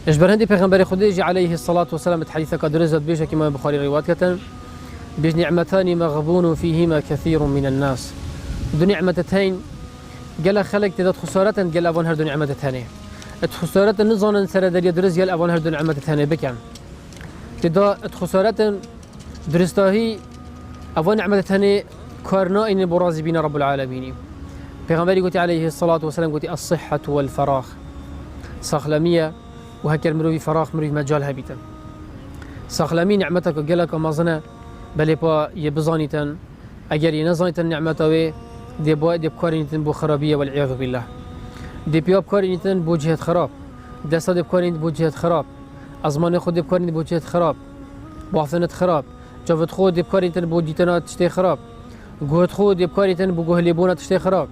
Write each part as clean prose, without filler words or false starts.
اجبر هندي پیغمبر خديجي عليه الصلاة والسلام حديث قد رزت بيش كما بخاري روايات كتن بيش نعمتان مغبون فيهما كثير من الناس. دو نعمتين قال خلق تدات خسارة قال أبون هردو نعمتين خسارة نظانا سر دريا درز قال أبون هردو نعمتين بكم تدات خسارة درستاهي أبون نعمتين كارنا إن براز بين رب العالمين. پیغمبر قلت عليه الصلاة والسلام قلت الصحة والفراغ ساخلمية وهكر مروي فراغ مروي مجال هبيتا ساخلمي نعمتك قالك مازنا بل با يبزانيتن اگر ينزانيتن نعمتاوي دي بكارينيتن بو خرابية والعياذ بالله دي بكارينيتن بو جهة خراب دستا دي بكارينيتن بو جهة خراب ازمان خود دي بكارينيتن بو جهة خراب باثنت خراب جافت خود دي بكارينيتن بو جيتنا تشتي خراب قوت خود دي بكارينيتن بو قهليبونا تشتي خراب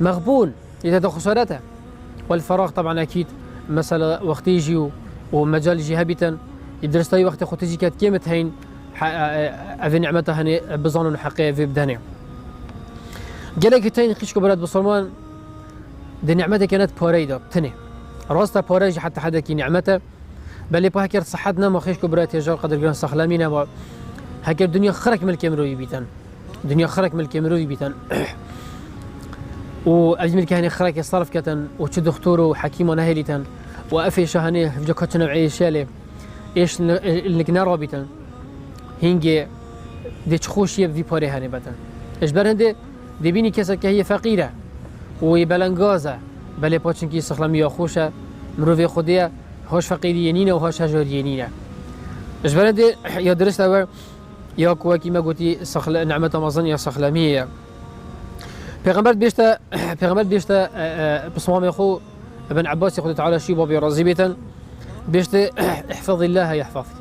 مغبون إذا خسارته. والفراغ طبعا أكيد مثلا وقت يجي ومجال يجي هبيتا يدرس تاي وقت خو تجي كات كيمت هين أذي نعمتها هني بظن حقيقة في بدهني. جالك تين خيش كبرات بصرمان دي نعمتها كانت باريدا تني راستا باريج حتى حدا كي نعمته بل بهكر صحتنا ما خيش كبرات يجار قدر جران سخلامينا ما هكر الدنيا خرك من الكاميرو بيتن الدنيا خرك من الكاميرو بيتن وأجمل كهني خرك يصرف كتن وشو دكتور وحكيم ونهيلتن وأفي شهني في جوكاتنا نوعية شالي إيش اللي كنا رابطن هنجي دي تخوش يبدي باري هني بتن إيش برهندي دي بيني كسر كهي فقيرة ويبلنجازة بل باتشن كي سخلمي خوشة مروفي خدية هاش فقيرينينا وهاش هجرينينا إيش برهندي يا درست أول يا كواكي ما قلتي سخل نعمة مازن يا سخلمية پیغمبر بیشتر بصمام اخو ابن عباس يقول تعالى شي بابي رازي بيتن بیشتر احفظ الله يحفظك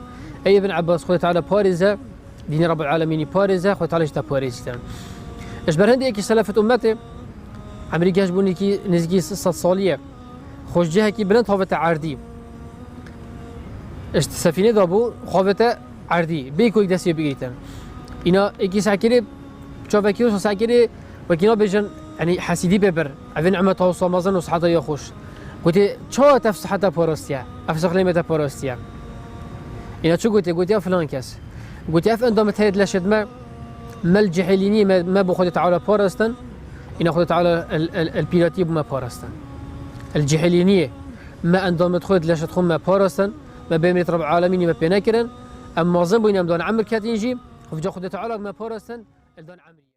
اي ابن عباس خذ تعالى بارزه دين رب العالمين بارزه خذ تعالى اشتا بارزه ايش برهندي اكي سلفت امته امريكا جبوني كي نزكي 6 صاليه خوش جهه كي بلند هافته عردي اش سفينه دابو هافته عردي بيكو دسي بيتن اینا اكي ساكري چاوكيو ساكري وكنا بيجن يعني حسيدي ببر أذن عمته وصامزن وصحته يخوش قلت شو تفسحته باراستيا أفسخ ليمته باراستيا إن شو قلت يا فلان كاس قلت يا فأندم تهيد لشد ما الجحيليني ما بخد تعالى باراستن إن خد تعالى البيراتي بما باراستن الجحيليني ما أندم تخد لشد خم ما باراستن ما بيمرت رب العالمين ما بينكرن أما زنبو إن أمدان عمر كاتينجي وفجأة خد تعالى ما باراستن الدان عمري